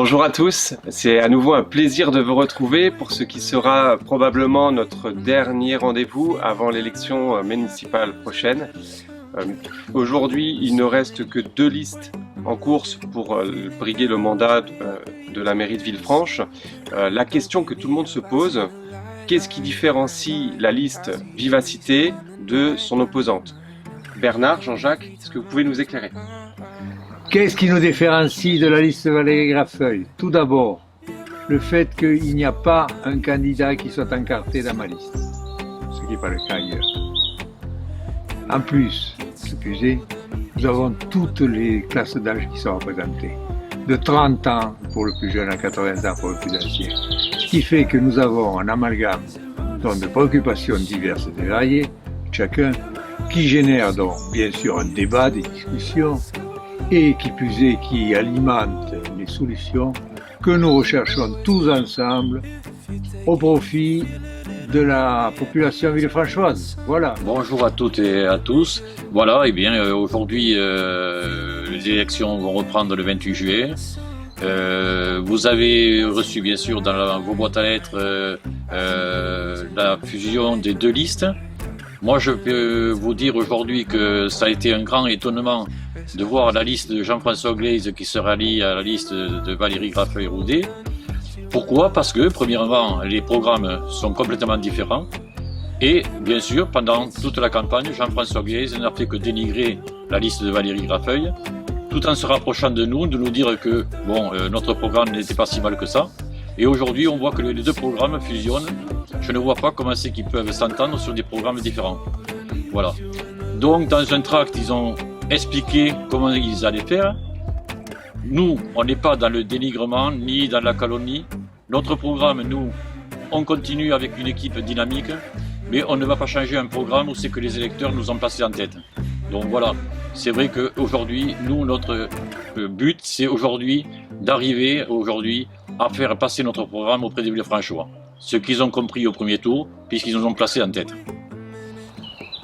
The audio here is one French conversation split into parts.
Bonjour à tous, c'est à nouveau un plaisir de vous retrouver pour ce qui sera probablement notre dernier rendez-vous avant l'élection municipale prochaine. Aujourd'hui, il ne reste que 2 listes en course pour briguer le mandat de la mairie de Villefranche. La question que tout le monde se pose, qu'est-ce qui différencie la liste Vivacité de son opposante? Bernard, Jean-Jacques, est-ce que vous pouvez nous éclairer? Qu'est-ce qui nous différencie de la liste Valérie Graffeuil? Tout d'abord, le fait qu'il n'y a pas un candidat qui soit encarté dans ma liste, ce qui n'est pas le cas ailleurs. En plus, nous avons toutes les classes d'âge qui sont représentées, de 30 ans pour le plus jeune à 80 ans pour le plus ancien, ce qui fait que nous avons un amalgame de préoccupations diverses et variées, chacun, qui génère donc bien sûr un débat, des discussions, et qui plus est, qui alimente les solutions que nous recherchons tous ensemble au profit de la population villefranchoise. Voilà. Bonjour à toutes et à tous. Voilà, et bien aujourd'hui les élections vont reprendre le 28 juillet. Vous avez reçu bien sûr dans vos boîtes à lettres la fusion des 2 listes. Moi je peux vous dire aujourd'hui que ça a été un grand étonnement de voir la liste de Jean-François Glaise qui se rallie à la liste de Valérie Graffeuil-Roudet. Pourquoi? Parce que, premièrement, les programmes sont complètement différents. Et, bien sûr, pendant toute la campagne, Jean-François Glaise n'a fait que dénigrer la liste de Valérie Graffeuil, tout en se rapprochant de nous dire que, bon, notre programme n'était pas si mal que ça. Et aujourd'hui, on voit que les 2 programmes fusionnent. Je ne vois pas comment c'est qu'ils peuvent s'entendre sur des programmes différents. Voilà. Donc, dans un tract, ils ont expliqué comment ils allaient faire. Nous, on n'est pas dans le dénigrement ni dans la calomnie. Notre programme, nous, on continue avec une équipe dynamique, mais on ne va pas changer un programme où c'est que les électeurs nous ont passé en tête. Donc voilà, c'est vrai qu'aujourd'hui, nous, notre but, c'est aujourd'hui d'arriver aujourd'hui à faire passer notre programme auprès des Villefranchois. Ce qu'ils ont compris au premier tour, puisqu'ils nous ont placés en tête.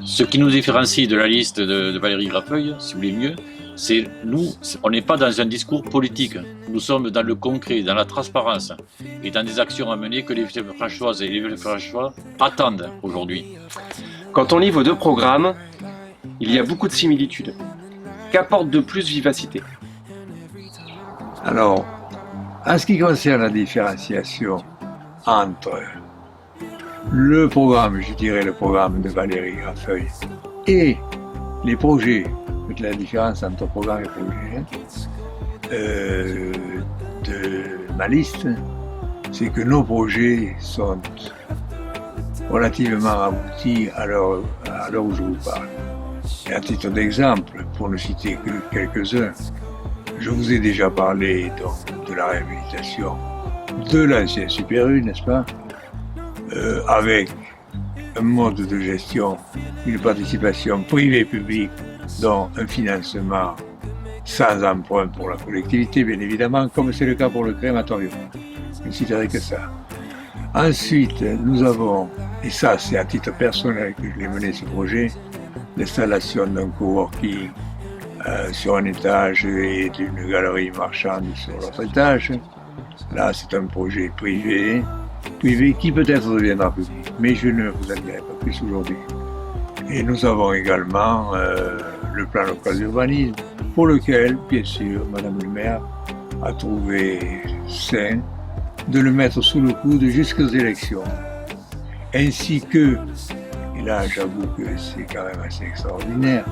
Ce qui nous différencie de la liste de Valérie Graffeuil, si vous voulez mieux, c'est nous, on n'est pas dans un discours politique. Nous sommes dans le concret, dans la transparence et dans des actions à mener que les Villefranchoises et les Villefranchois attendent aujourd'hui. Quand on lit vos 2 programmes, il y a beaucoup de similitudes. Qu'apporte de plus Vivacité? Alors, en ce qui concerne la différenciation entre le programme, je dirais le programme de Valérie Graffeuil, et les projets, la différence entre programme et projet de ma liste, c'est que nos projets sont relativement aboutis à l'heure où je vous parle. Et à titre d'exemple, pour ne citer que quelques-uns, je vous ai déjà parlé donc, de la réhabilitation de l'ancien Super U, n'est-ce pas, avec un mode de gestion, une participation privée-publique, dont un financement sans emprunt pour la collectivité, bien évidemment, comme c'est le cas pour le crématorium. Je ne citerai que ça. Ensuite, nous avons, et ça c'est à titre personnel que je l'ai mené ce projet, l'installation d'un coworking sur un étage et d'une galerie marchande sur l'autre étage. Là, c'est un projet privé qui peut-être deviendra public, mais je ne vous en dirai pas plus aujourd'hui. Et nous avons également le plan local d'urbanisme, pour lequel, bien sûr, Madame le maire a trouvé sain de le mettre sous le coude jusqu'aux élections. Ainsi que, et là j'avoue que c'est quand même assez extraordinaire,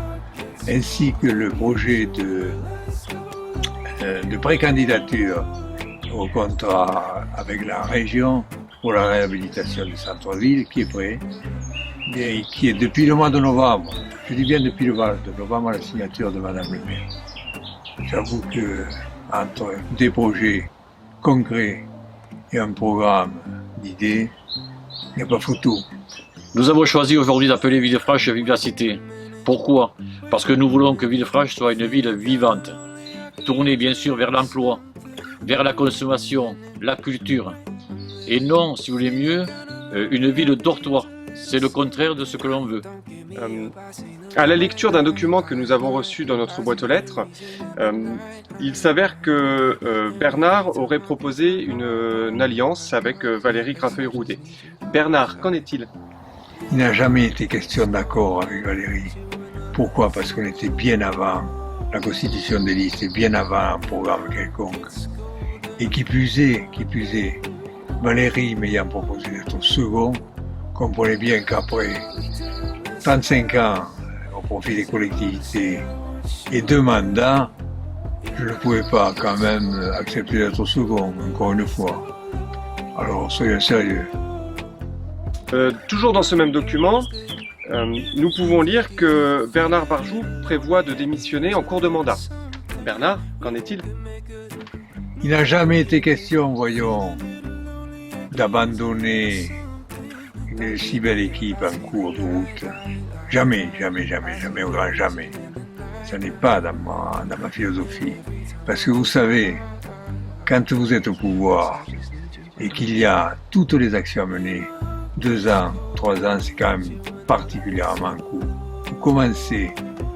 ainsi que le projet de précandidature au contrat avec la région pour la réhabilitation du centre-ville qui est prêt, et qui est depuis le mois de novembre. Je dis bien depuis le mois de novembre, la signature de Madame le maire. J'avoue que entre des projets concrets et un programme d'idées, il n'y a pas photo. Nous avons choisi aujourd'hui d'appeler Villefranche Vivacité. Pourquoi? Parce que nous voulons que Villefranche soit une ville vivante, tournée bien sûr vers l'emploi, vers la consommation, la culture, et non, si vous voulez mieux, une ville dortoir. C'est le contraire de ce que l'on veut. À la lecture d'un document que nous avons reçu dans notre boîte aux lettres, il s'avère que Bernard aurait proposé une alliance avec Valérie Graffeuil-Roudet. Bernard, qu'en est-il? Il n'a jamais été question d'accord avec Valérie. Pourquoi? Parce qu'on était bien avant la constitution des listes et bien avant un programme quelconque. Et qui plus est, Valérie m'ayant proposé d'être second, comprenez bien qu'après 35 ans au profit des collectivités et 2 mandats, je ne pouvais pas quand même accepter d'être second, encore une fois. Alors soyons sérieux. Toujours dans ce même document, nous pouvons lire que Bernard Barjou prévoit de démissionner en cours de mandat. Bernard, qu'en est-il? Il n'a jamais été question, voyons, d'abandonner une si belle équipe en cours de route. Jamais, au grand jamais. Ce n'est pas dans ma philosophie. Parce que vous savez, quand vous êtes au pouvoir et qu'il y a toutes les actions à mener, 2 ans, 3 ans, c'est quand même particulièrement court. Vous commencez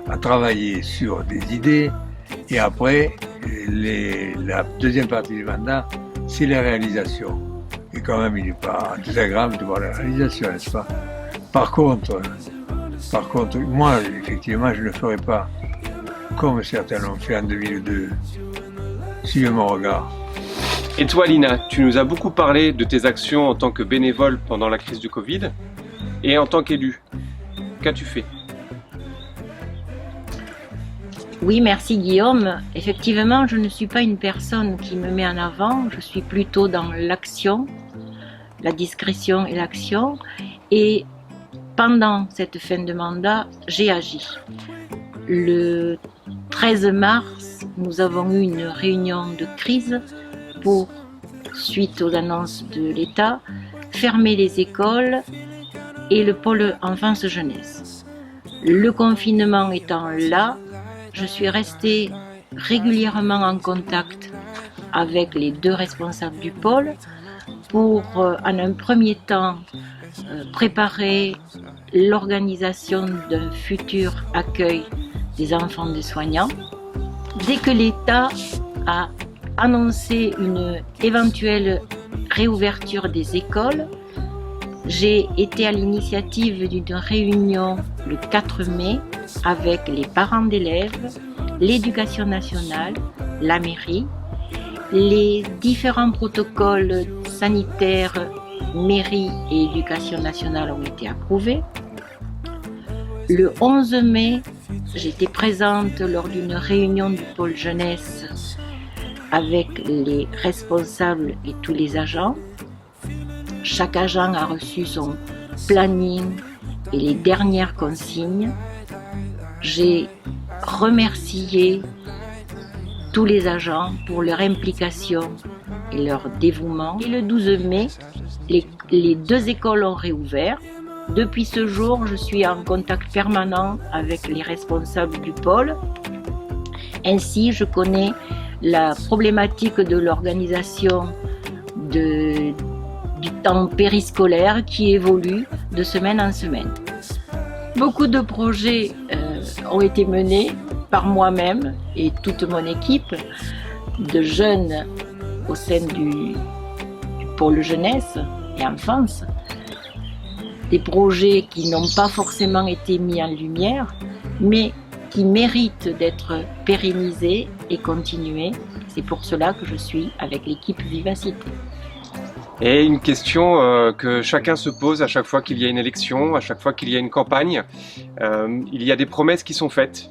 à travailler sur des idées et après, la deuxième partie du mandat, c'est la réalisation. Et quand même, il n'est pas désagréable de voir la réalisation, n'est-ce pas? Par contre, moi, effectivement, je ne ferai pas comme certains l'ont fait en 2002. Suivez mon regard. Et toi, Lina, tu nous as beaucoup parlé de tes actions en tant que bénévole pendant la crise du Covid et en tant qu'élu. Qu'as-tu fait? Oui, merci Guillaume. Effectivement, je ne suis pas une personne qui me met en avant, je suis plutôt dans l'action, la discrétion et l'action. Et pendant cette fin de mandat, j'ai agi. Le 13 mars, nous avons eu une réunion de crise pour, suite aux annonces de l'État, fermer les écoles et le pôle enfance-jeunesse. Le confinement étant là, je suis restée régulièrement en contact avec les 2 responsables du pôle pour, en un premier temps, préparer l'organisation d'un futur accueil des enfants des soignants. Dès que l'État a annoncé une éventuelle réouverture des écoles, j'ai été à l'initiative d'une réunion le 4 mai avec les parents d'élèves, l'éducation nationale, la mairie. Les différents protocoles sanitaires, mairie et éducation nationale ont été approuvés. Le 11 mai, j'étais présente lors d'une réunion du pôle jeunesse avec les responsables et tous les agents. Chaque agent a reçu son planning et les dernières consignes. J'ai remercié tous les agents pour leur implication et leur dévouement. Et le 12 mai, les 2 écoles ont réouvert. Depuis ce jour, je suis en contact permanent avec les responsables du pôle. Ainsi, je connais la problématique de l'organisation du temps périscolaire qui évolue de semaine en semaine. Beaucoup de projets ont été menés par moi-même et toute mon équipe de jeunes au sein du pôle jeunesse et enfance. Des projets qui n'ont pas forcément été mis en lumière, mais qui méritent d'être pérennisés et continués. C'est pour cela que je suis avec l'équipe Vivacité. Et une question que chacun se pose à chaque fois qu'il y a une élection, à chaque fois qu'il y a une campagne. Il y a des promesses qui sont faites.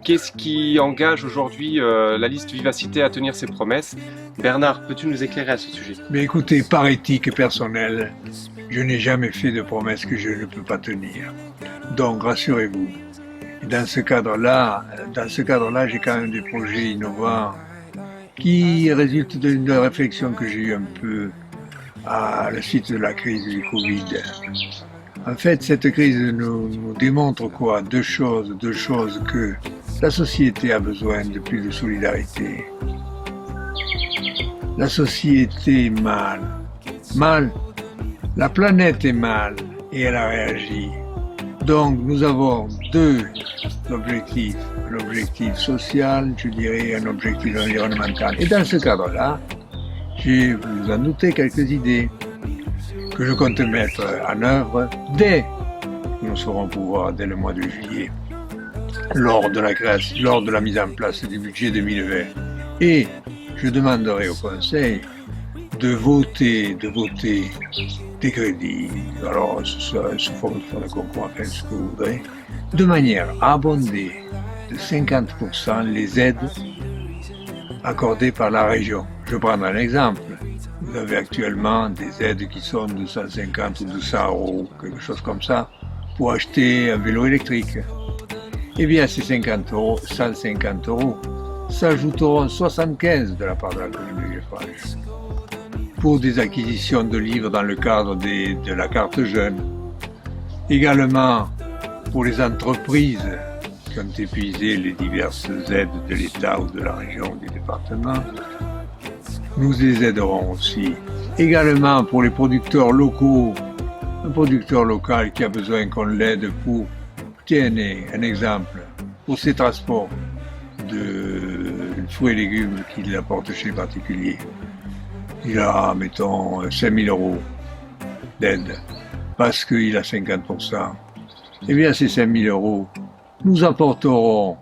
Qu'est-ce qui engage aujourd'hui la liste Vivacité à tenir ses promesses? Bernard, peux-tu nous éclairer à ce sujet? Mais écoutez, par éthique personnelle, je n'ai jamais fait de promesses que je ne peux pas tenir. Donc rassurez-vous. Dans ce cadre-là, j'ai quand même des projets innovants qui résultent d'une réflexion que j'ai eue un peu à la suite de la crise du Covid. En fait, cette crise nous démontre quoi? Deux choses, que la société a besoin de plus de solidarité. La société est mal. La planète est mal et elle a réagi. Donc nous avons deux objectifs, l'objectif social, je dirais un objectif environnemental. Et dans ce cadre-là, j'ai, vous en doutez, quelques idées que je compte mettre en œuvre dès que nous saurons pouvoir, dès le mois de juillet, lors de la mise en place du budget 2020. Et je demanderai au Conseil de voter des crédits, alors sous forme de fonds de concours, enfin ce que vous voudrez, de manière à abonder de 50% les aides accordées par la région. Je prends un exemple. Vous avez actuellement des aides qui sont de 150 ou 200 euros, quelque chose comme ça, pour acheter un vélo électrique. Eh bien, ces 150 euros s'ajouteront 75 de la part de la commune de Villefranche pour des acquisitions de livres dans le cadre de la carte jeune. Également pour les entreprises qui ont épuisé les diverses aides de l'État ou de la région ou du département. Nous les aiderons aussi. Également pour les producteurs locaux, un producteur local qui a besoin qu'on l'aide pour, tenez un exemple, pour ses transports de fruits et légumes qu'il apporte chez les particuliers. Il a, mettons, 5 000 euros d'aide parce qu'il a 50%. Eh bien, ces 5 000 euros, nous apporterons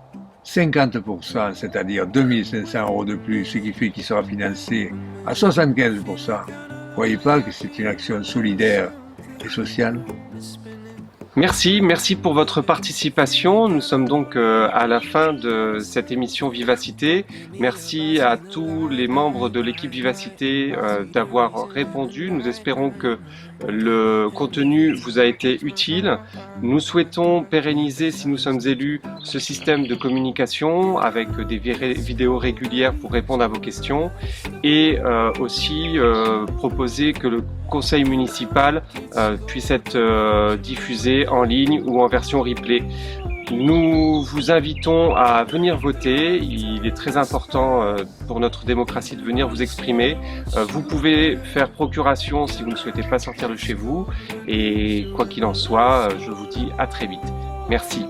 50%, c'est-à-dire 2 500 euros de plus, ce qui fait qu'il sera financé à 75%. Vous ne voyez pas que c'est une action solidaire et sociale ? Merci pour votre participation. Nous sommes donc à la fin de cette émission Vivacité. Merci à tous les membres de l'équipe Vivacité d'avoir répondu. Nous espérons que le contenu vous a été utile. Nous souhaitons pérenniser, si nous sommes élus, ce système de communication avec des vidéos régulières pour répondre à vos questions et aussi proposer que le conseil municipal puisse être diffusé en ligne ou en version replay. Nous vous invitons à venir voter. Il est très important pour notre démocratie de venir vous exprimer. Vous pouvez faire procuration si vous ne souhaitez pas sortir de chez vous. Et quoi qu'il en soit, je vous dis à très vite. Merci.